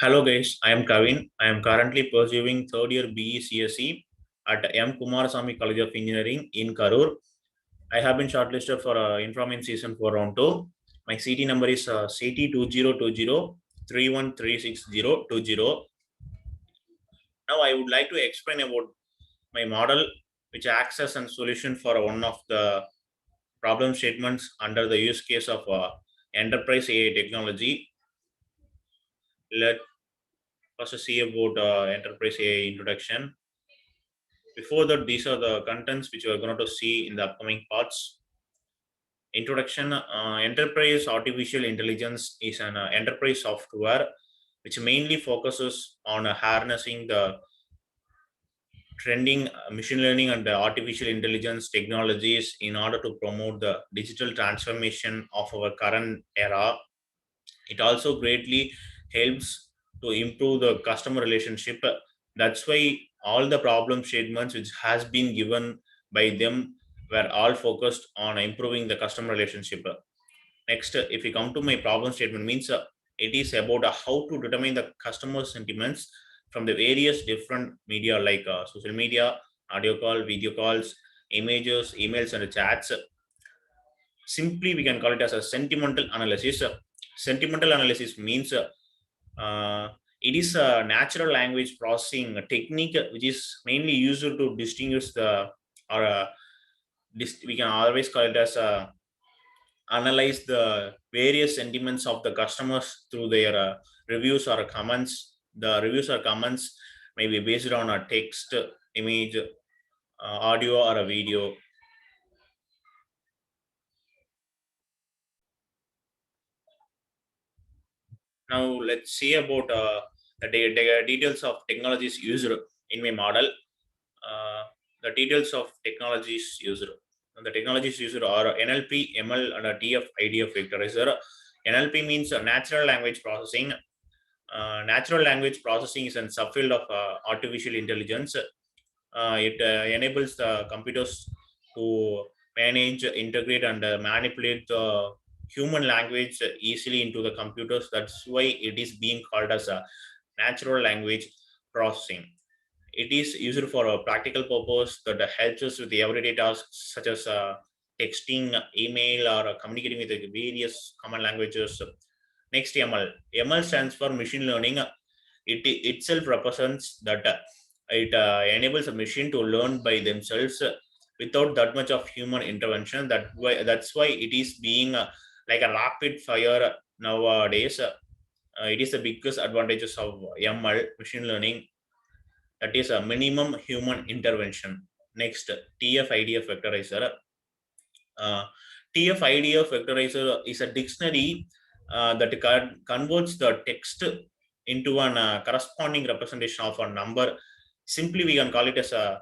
Hello guys, I am Kavin. I am currently pursuing third year BE CSE at M. Kumarasamy College of Engineering in Karur. I have been shortlisted for Inframind season 4 round 2. My CT number is CT202031362020. Now I would like to explain about my model which acts as a solution for one of the problem statements under the use case of enterprise AI technology. Let us see about enterprise AI introduction. Before that, these are the contents which we are going to see in the upcoming parts. Introduction. Enterprise artificial intelligence is an enterprise software which mainly focuses on harnessing the trending machine learning and artificial intelligence technologies in order to promote the digital transformation of our current era. It also greatly helps to improve the customer relationship. That's why all the problem statements which has been given by them were all focused on improving the customer relationship. Next, if we come to my problem statement, means it is about how to determine the customer sentiments from the various different media like social media, audio call, video calls, images, emails, and chats. Simply, we can call it as a sentimental analysis. Sentimental analysis means it is a natural language processing technique which is mainly used to distinguish the or we can always call it as analyze the various sentiments of the customers through their reviews or comments. The reviews or comments may be based on a text, image, audio, or a video. Now let's see about the details of technologies used in my model. Uh, the details of technologies used. The technologies used are NLP, ML, and a TF IDF vectorizer. NLP means natural language processing. Natural language processing is a subfield of artificial intelligence. It enables the computers to manage, integrate, and manipulate the human language easily into the computers. That's why it is being called as a natural language processing. It is used for a practical purpose that helps us with the everyday tasks such as texting, email, or communicating with the various common languages. Next, ML. ML stands for machine learning. It itself represents that it enables a machine to learn by themselves without that much of human intervention. That's why it is being like a rapid fire nowadays. It is the biggest advantages of ML machine learning, that is a minimum human intervention. Next, TF-IDF vectorizer. Uh, TF-IDF vectorizer is a dictionary that converts the text into an corresponding representation of a number. Simply, we can call it as a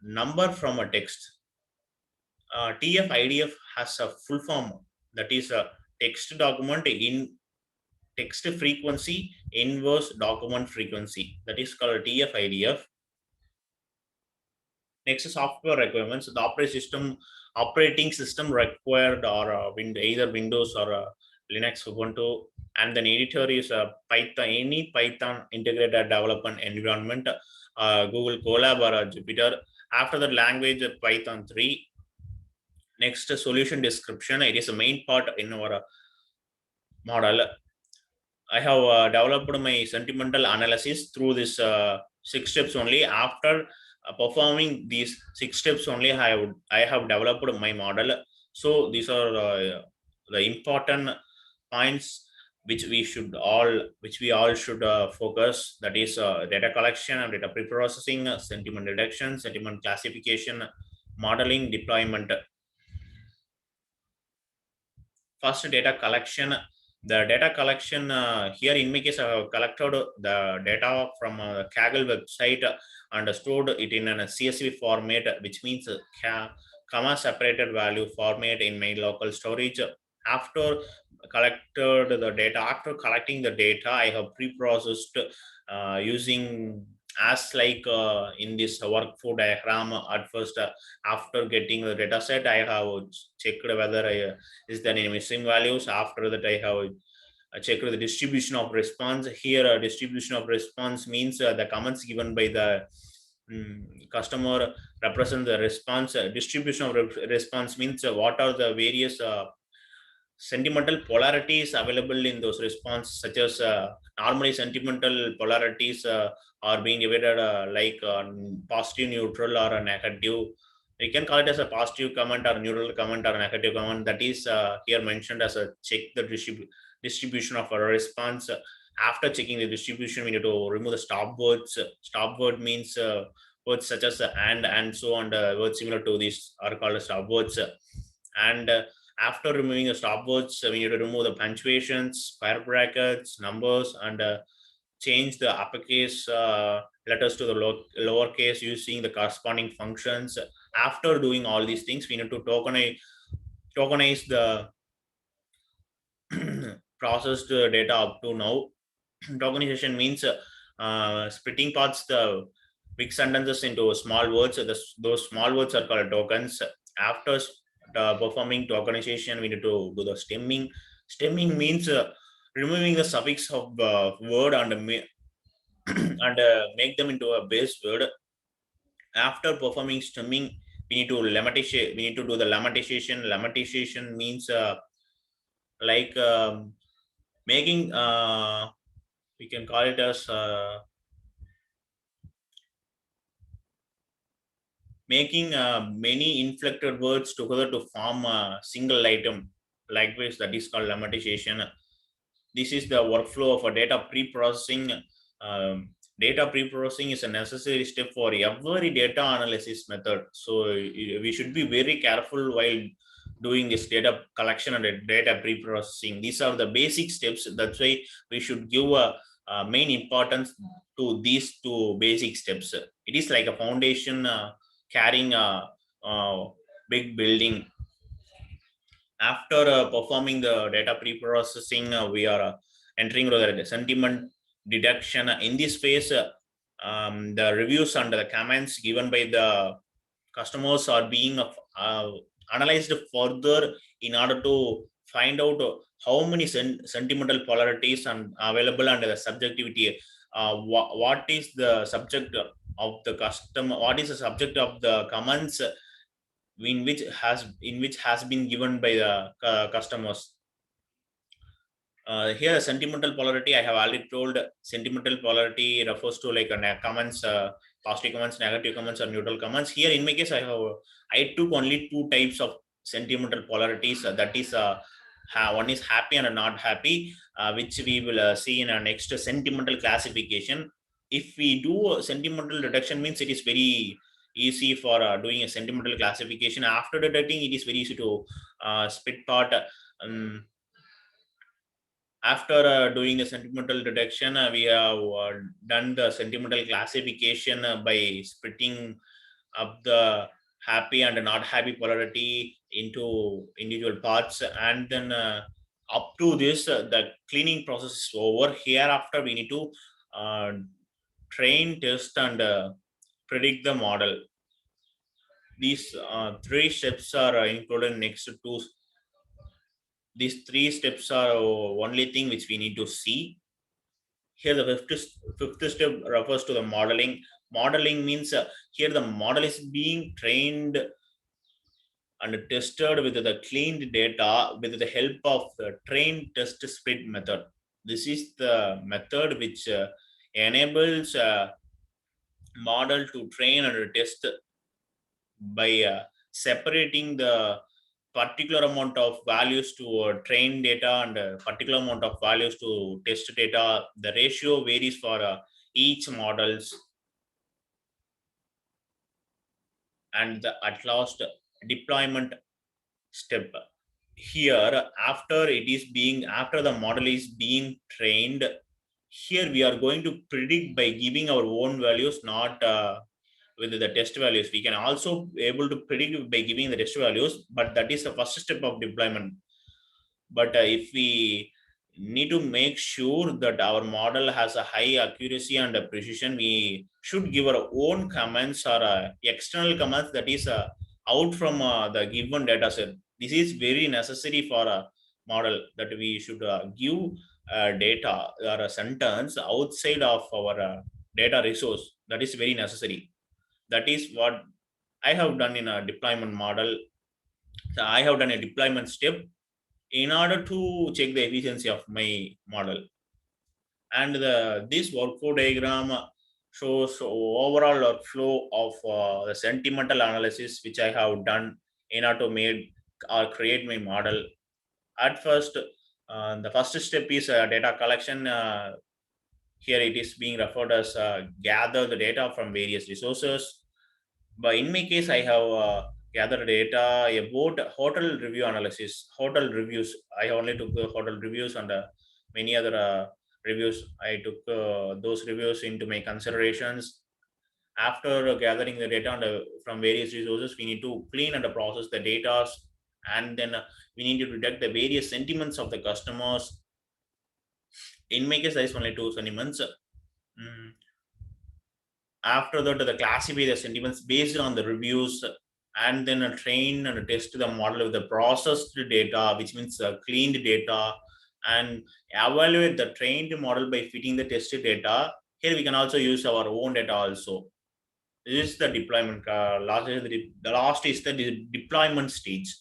number from a text. TF-IDF has a full form, that is a text document in text frequency inverse document frequency, that is called TF-IDF. Next, software requirements. The operating system required or either Windows or Linux, Ubuntu, and then editor is Python. Any Python integrated development environment, Google Colab or Jupyter. After that, language Python 3. Next, solution description. It is a main part in our model. I have developed my sentimental analysis through this 6 steps only. After performing these 6 steps only, I have developed my model. So these are the important points which we all should focus. That is data collection and data pre-processing, sentiment detection, sentiment classification, modeling, deployment. First, data collection. The data collection here in my case, I have collected the data from the Kaggle website and stored it in a CSV format, which means comma separated value format in my local storage. After after collecting the data, I have pre-processed using as like in this workflow diagram. At first, after getting the data set, I have checked whether is there any missing values. After that, I have check the distribution of response. Here distribution of response means the comments given by the customer represent the response. Distribution of response means what are the various sentimental polarities available in those response, such as normally sentimental polarities are being divided like positive, neutral, or a negative. You can call it as a positive comment or neutral comment or negative comment. That is here mentioned as a check the distribution of a response. After checking the distribution, we need to remove the stop words. Stop word means words such as and so on. Words similar to these are called stop words. And after removing the stop words, we need to remove the punctuations, square brackets, numbers, and change the uppercase letters to the lowercase using the corresponding functions. After doing all these things, we need to tokenize the processed data up to now. Tokenization means splitting parts the big sentences into small words. Those small words are called tokens. After performing tokenization, we need to do the stemming. Stemming means removing the suffix of word and and make them into a base word. After performing stemming, we need to lemmatization. We need to do the lemmatization. Lemmatization means like making we can call it as making many inflected words together to form a single item. Likewise, that is called lemmatization. This is the workflow of a data pre-processing. Data pre-processing is a necessary step for every data analysis method. So we should be very careful while doing this data collection and data pre-processing. These are the basic steps. That's why we should give a main importance to these two basic steps. It is like a foundation carrying a big building. After performing the data pre-processing, we are entering the sentiment deduction. In this phase, the reviews and the comments given by the customers are being analyzed further in order to find out how many sentimental polarities and available and the subjectivity. What is the subject of the customer? What is the subject of the comments in which has been given by the customers. Here, sentimental polarity, I have already told. Sentimental polarity refers to like comments, positive comments, negative comments, or neutral comments. Here, in my case, I took only two types of sentimental polarities. That is, one is happy and not happy, which we will see in our next sentimental classification. If we do sentimental detection, means it is very easy for doing a sentimental classification. After detecting, it is very easy to split part. Um, After doing the sentimental detection, we have done the sentimental classification by splitting up the happy and not happy polarity into individual parts. And then up to this, the cleaning process is over. Hereafter, we need to uh, train, test, and predict the model. These three steps are included next to these three steps are only thing which we need to see. Here the fifth step refers to the modeling. Modeling means here the model is being trained and tested with the cleaned data with the help of the train test split method. This is the method which enables model to train and test by separating the particular amount of values to train data and particular amount of values to test data. The ratio varies for each models. And the at last deployment step. Here, after the model is being trained, here we are going to predict by giving our own values, not with the test values. We can also able to predict by giving the test values, but that is the first step of deployment. But if we need to make sure that our model has a high accuracy and precision, we should give our own comments or external comments that is out from the given data set. This is very necessary for a model that we should give data or a sentence outside of our data resource, that is very necessary. That is what I have done in a deployment model. So I have done a deployment step in order to check the efficiency of my model. And this workflow diagram shows overall workflow of the sentimental analysis which I have done in order to make or create my model. At first, the first step is data collection. Here it is being referred as gather the data from various resources. But in my case, I have gathered data about hotel review analysis, hotel reviews. I only took the hotel reviews and many other reviews. I took those reviews into my considerations. After gathering the data from various resources, we need to clean and process the data, and then we need to detect the various sentiments of the customers. In my case, there is only two sentiments. Mm, After that, the classify the sentiments based on the reviews, and then train and test the model with the processed data, which means cleaned data, and evaluate the trained model by fitting the tested data. Here we can also use our own data also. This is the deployment. The last is the deployment stage.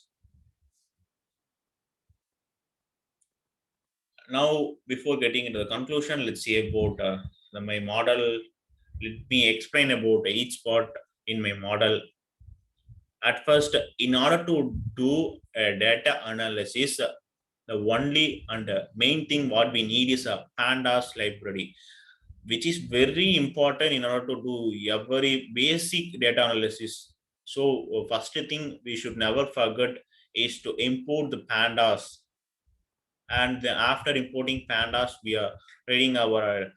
Now, before getting into the conclusion, let's see about my model. Let me explain about each part in my model. At first, in order to do a data analysis, the only and main thing what we need is a pandas library, which is very important in order to do every basic data analysis. So first thing we should never forget is to import the pandas. And then after importing pandas, we are reading our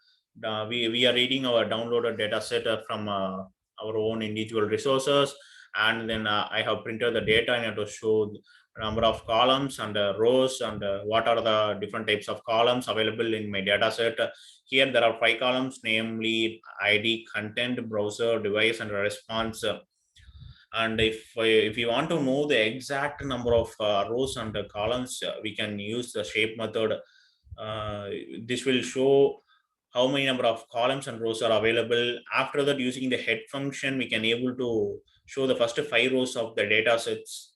we are reading our downloaded data set from our own individual resources. And then I have printed the data in order to show the number of columns and rows, and what are the different types of columns available in my data set. Here there are 5 columns, namely id, content, browser, device, and response. And if you want to know the exact number of rows and columns, we can use the shape method. uh, this will show how many number of columns and rows are available. After that, using the head function, we can able to show the first 5 rows of the data sets.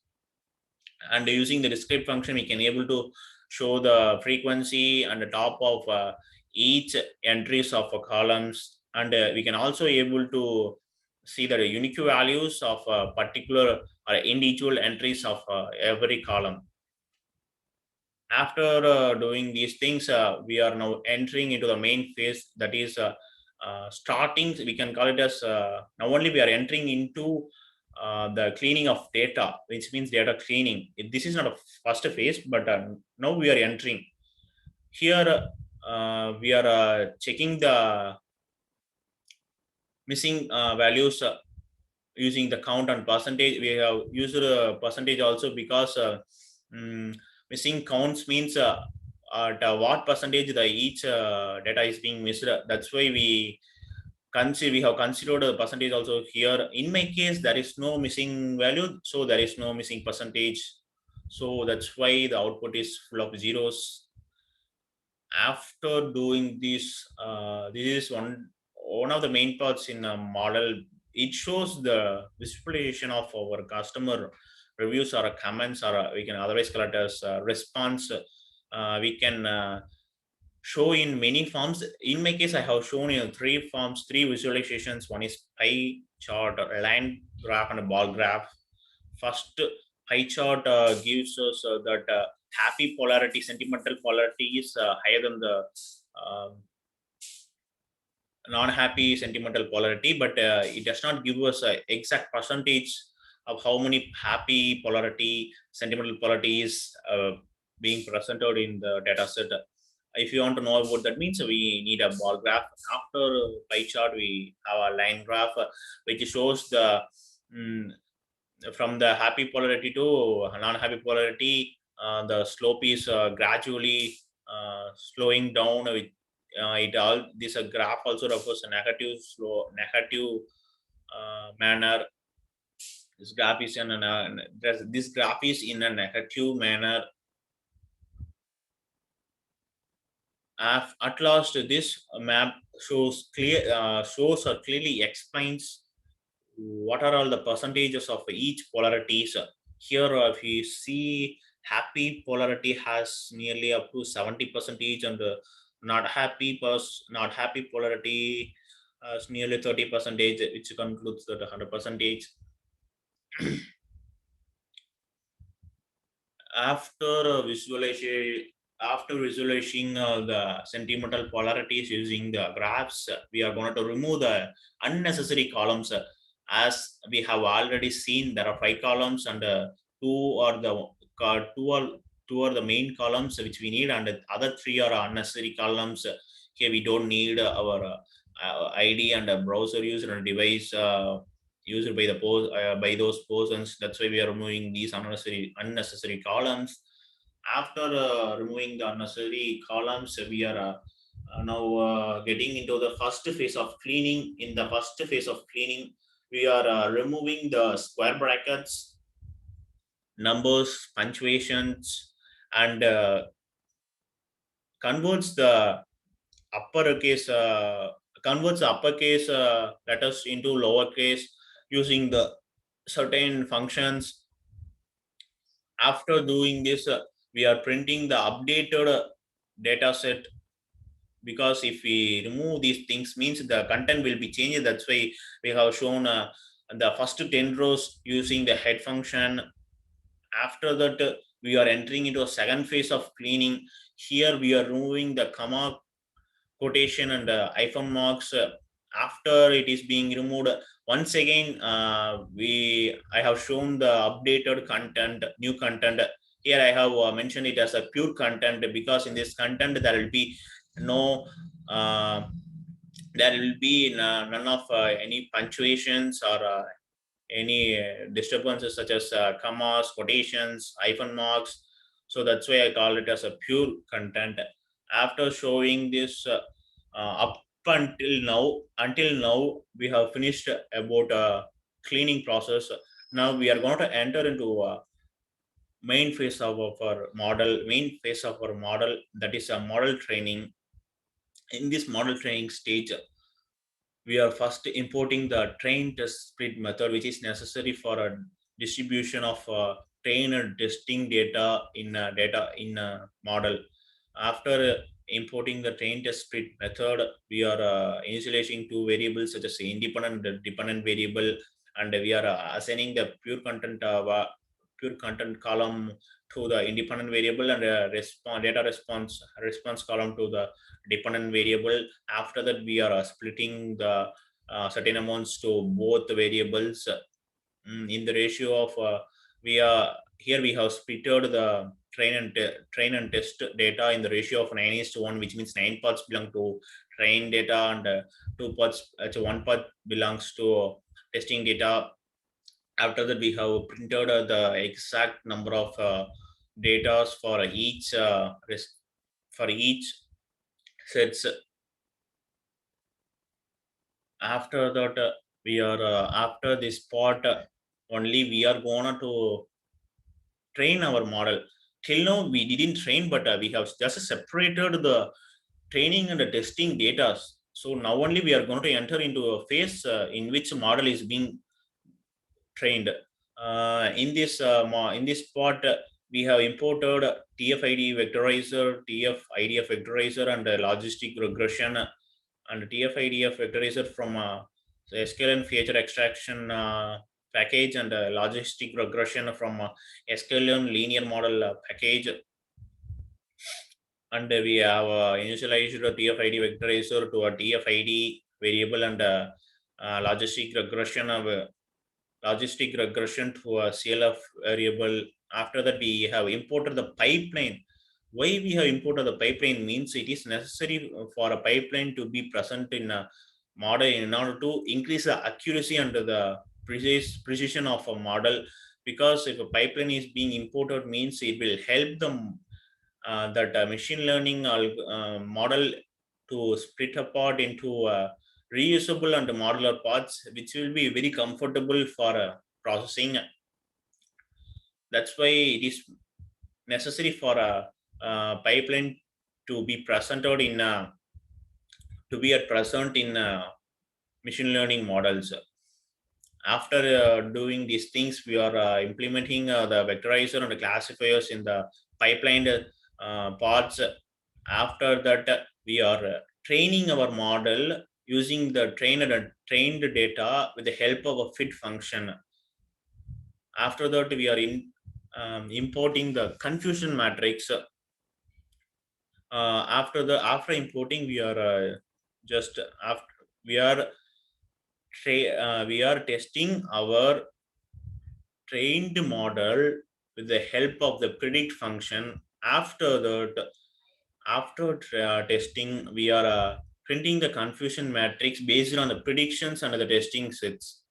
And using the describe function, we can able to show the frequency and the top of each entries of columns. And we can also able to see the unique values of particular or individual entries of every column. After doing these things, we are now entering into the main phase, that is starting, we can call it as now only we are entering into the cleaning of data, which means data cleaning. This is not a first phase, but now we are entering here. We are checking the missing values using the count and percentage. We have used percentage also because mm, missing counts means at what percentage the each data is being missed. That's why we have considered a percentage also here. In my case, there is no missing value, so there is no missing percentage. So that's why the output is full of zeros. After doing this, this is one of the main parts in a model. It shows the visualization of our customer reviews or comments, or we can otherwise call it as response. We can show in many forms. In my case, I have shown in 3 forms, 3 visualizations. One is pie chart, a line graph, and a bar graph. First pie chart gives us that happy polarity, sentimental polarity is higher than the uh, non-happy sentimental polarity, but it does not give us a exact percentage of how many happy polarity, sentimental polarity is being presented in the data set. If you want to know about that, means we need a bar graph. After pie chart, we have a line graph which shows the mm, from the happy polarity to non-happy polarity. The slope is gradually slowing down. With it all, this graph also refers a negative manner. This graph is in this graph is in a negative manner. At last, this map shows or clearly explains what are all the percentages of each polarities. Here, if you see, happy polarity has nearly up to 70 percentage, and not happy polarity has nearly 30 percentage, which concludes that 100 percentage. After visualizing the sentimental polarities using the graphs, we are going to remove the unnecessary columns. As we have already seen, there are 5 columns, and two are the two are two are the main columns which we need, and the other three are unnecessary columns. Here we don't need our id and browser user and device used by by those persons. That's why we are removing these unnecessary columns. After removing the unnecessary columns, we are now getting into the first phase of cleaning. In the first phase of cleaning, we are removing the square brackets, numbers, punctuations, and converts the uppercase converts the uppercase letters into lowercase using the certain functions. After doing this, we are printing the updated data set, because if we remove these things means the content will be changed. That's why we have shown the first 10 rows using the head function. After that, we are entering into a second phase of cleaning. Here we are removing the comma, quotation, and hyphen marks. After it is being removed, once again, I have shown the updated content, new content. Here I have mentioned it as a pure content, because in this content there will be no uh, none of any punctuations or any disturbances such as commas, quotations, hyphen marks. So that's why I call it as a pure content. After showing this up until now, we have finished about cleaning process. Now we are going to enter into main phase of our model, that is a model training. In this model training stage, we are first importing the train test split method, which is necessary for a distribution of train and testing data in a model. After importing the train test split method, we are initializing two variables such as independent and dependent variable, and we are assigning the pure content column to the independent variable, and data response column to the dependent variable. After that, we are splitting the certain amounts to both the variables in the ratio of we are here we have splitted the train and test data in the ratio of 9 is to 1, which means 9 parts belong to train data, and 2 parts, one part belongs to testing data. After that, we have printed the exact number of data for each sets. After that, we are after this part, only we are gonna to train our model. Till now we didn't train, but we have just separated the training and the testing data. So now only we are going to enter into a phase in which model is being trained. In this part, we have imported TF-ID vectorizer, TF-IDF vectorizer, and logistic regression, and TF-IDF vectorizer from the SQL feature extraction package, and logistic regression from SQL linear model package. And we have initialized a TF-ID vectorizer to a TF-ID variable, and logistic regression to a CLF variable. After that, we have imported the pipeline. Why we have imported the pipeline means it is necessary for a pipeline to be present in a model in order to increase the accuracy and the precision of a model. Because if a pipeline is being imported means it will help them that machine learning model to split apart into reusable and modular parts, which will be very comfortable for processing. That's why it is necessary for a pipeline to be presented in to be at present in machine learning models. After doing these things, we are implementing the vectorizer and the classifiers in the pipeline parts. After that, we are training our model using the trained data with the help of a fit function. After that, we are importing the confusion matrix. After importing, we are just after we are we are testing our trained model with the help of the predict function. After that, after testing, we are printing the confusion matrix based on the predictions and the testing sets.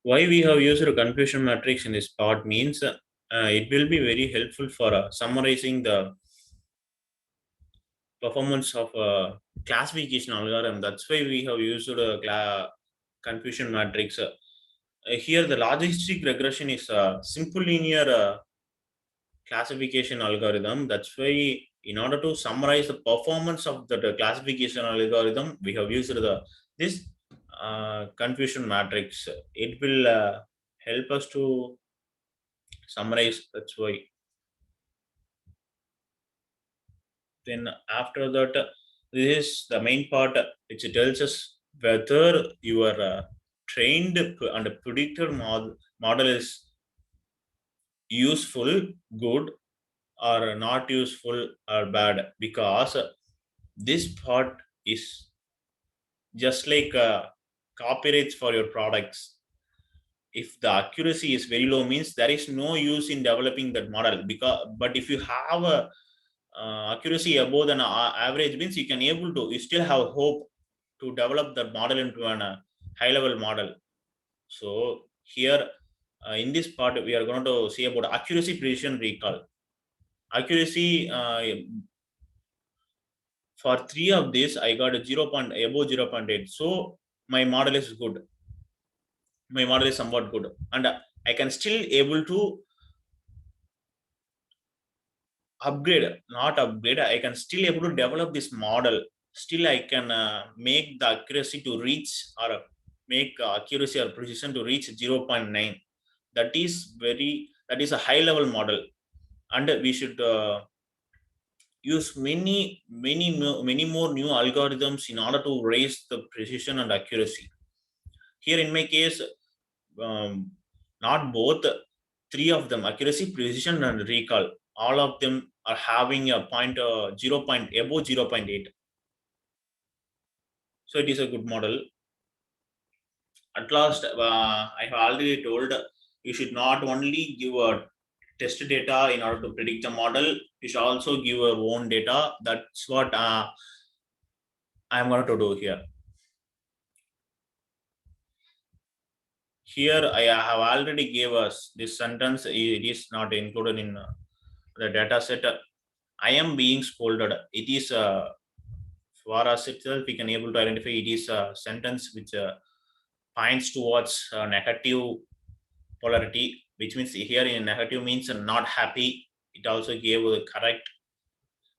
Why we have used a confusion matrix in this part means it will be very helpful for summarizing the performance of a classification algorithm. That's why we have used a confusion matrix. Here, the logistic regression is a simple linear classification algorithm. That's why, in order to summarize the performance of the classification algorithm, we have used this confusion matrix. It will help us to summarize. That's why. Then after that, this is the main part which tells us whether your trained and predicted model is useful, good, or not useful or bad. Because this part is just like copyrights for your products. If the accuracy is very low, means there is no use in developing that model. Because but if you have a accuracy above than average, means you can able to, you still have hope to develop that model into a high level model. So here in this part we are going to see about accuracy, precision, recall. Accuracy, for three of this I got a 0 point above 0.8. So my model is good, my model is somewhat good, and I can still able to upgrade, not upgrade, I can still able to develop this model. Still I can make the accuracy to reach, or make accuracy or precision to reach 0.9. That is very, that is a high level model. And we should use many more new algorithms in order to raise the precision and accuracy. Here in my case, um, not both, three of them, accuracy, precision, and recall, all of them are having a point 0 point above 0.8. So it is a good model. At last, I have already told you should not only give a test data in order to predict the model, you should also give your own data. That's what I'm going to do here. Here I have already gave us this sentence. It is not included in the data set. I am being scolded. It is for us itself, we can able to identify it is a sentence which points towards negative polarity, which means here in negative means not happy. It also gave the correct.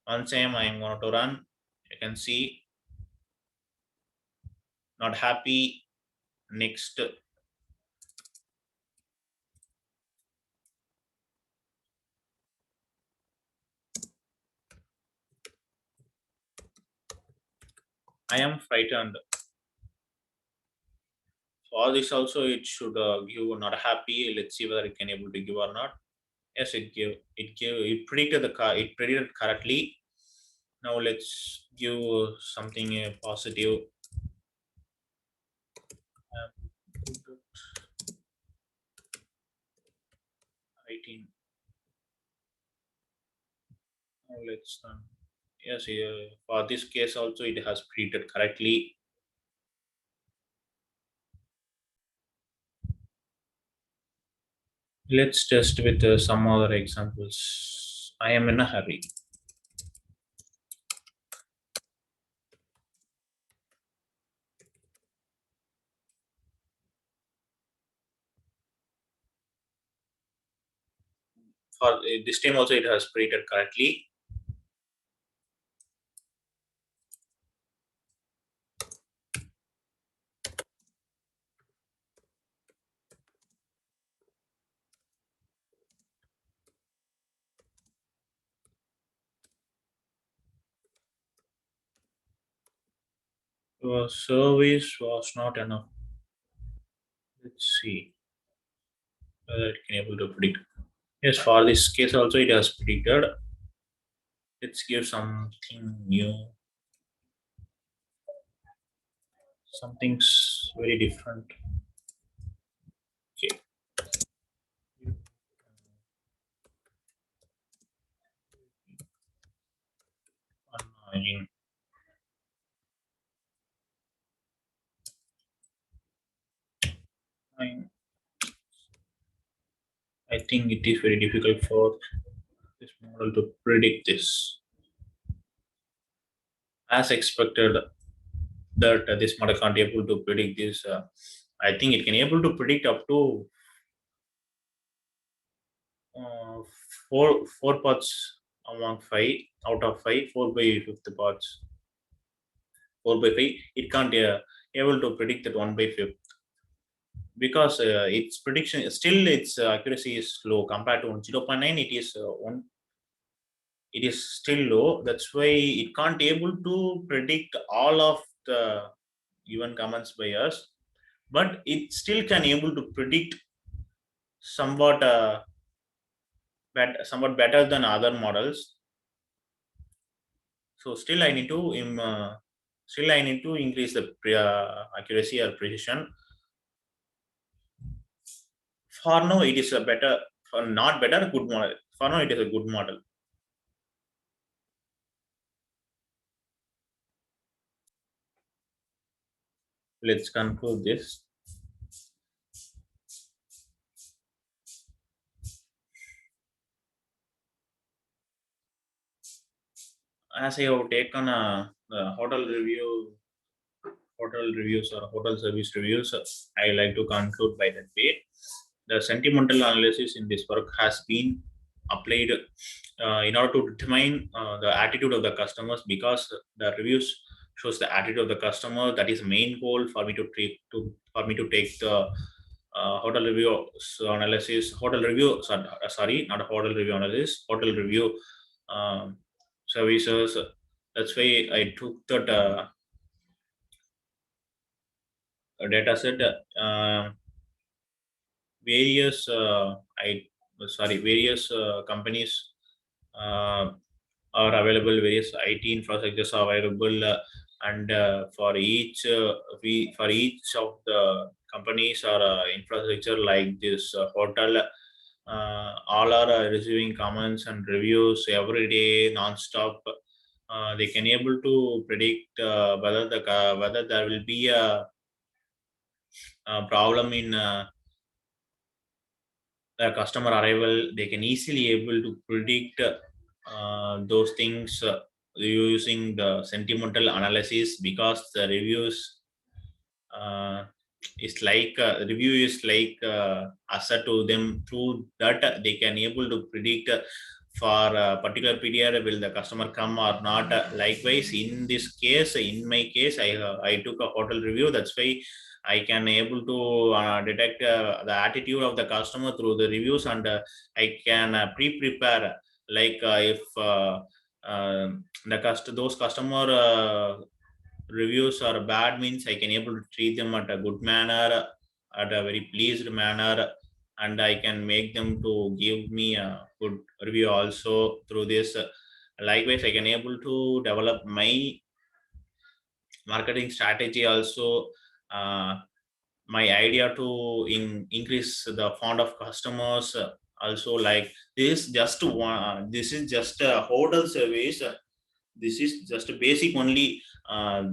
Once I am going to run, you can see not happy. Next, I am frightened. For this also, it should give not happy. Let's see whether it can able to give or not. Yes, it predicted it predicted correctly. Now let's give something positive. 18. Now let's yes, for this case also it has predicted correctly. Let's test with some other examples. I am in a hurry. For this time also it has predicted correctly. Your service was not enough. Let's see whether it can able to predict. Yes, for this case also it has predicted. Let's give something new, something's very different. Okay. Online. I think it is very difficult for this model to predict this. As expected, that this model can't able to predict this. I think it can able to predict up to uh, four parts among five out of five, 4/5 parts. 4/5. It can't able to predict that 1/5 because its prediction still its accuracy is low compared to 0.9. It is one. It is still low. That's why it can't able to predict all of the given comments by us, but it still can able to predict somewhat somewhat better than other models. So still I need to increase the accuracy or precision. For now it is a better, for not better, good model. For now it is a good model. Let's conclude this. As I have taken a hotel reviews or hotel service reviews, I like to conclude by that way. The sentimental analysis in this work has been applied in order to determine the attitude of the customers, because the reviews shows the attitude of the customer. That is the main goal for me to take to for me to take the hotel review analysis, hotel review. Sorry, not a hotel review analysis, hotel review um, services. That's why I took that data set. Various I sorry various companies uh, are available, various IT infrastructures are available, and for each of the companies or infrastructure like this hotel, all are receiving comments and reviews every day non-stop. They can able to predict whether there will be a problem in the customer arrival. They can easily able to predict those things using the sentimental analysis, because the reviews uh, is like review is like asset to them. Through that they can able to predict for a particular period will the customer come or not. Likewise in this case, in my case, I took a hotel review. That's why I can able to detect the attitude of the customer through the reviews, and I can pre-prepare, like if uh, those customer reviews are bad, means I can able to treat them at a good manner, at a very pleased manner, and I can make them to give me a good review also through this. Likewise, I can able to develop my marketing strategy also. My idea to increase the fund of customers also, like this is just a hotel service. This is just a basic only.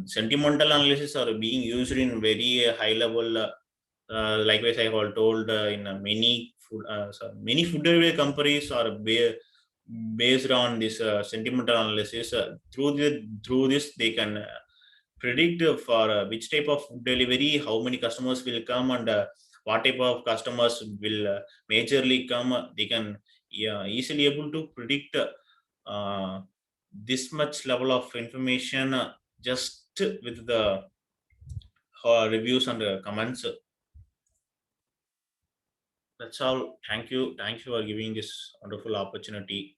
Sentimental analysis are being used in very high level. Likewise, I have told in many food delivery companies are based on this sentimental analysis. Through this, they can predict for which type of food delivery, how many customers will come, and what type of customers will majorly come. They can, yeah, easily able to predict this much level of information just with the reviews and comments. That's all. Thank you for giving this wonderful opportunity.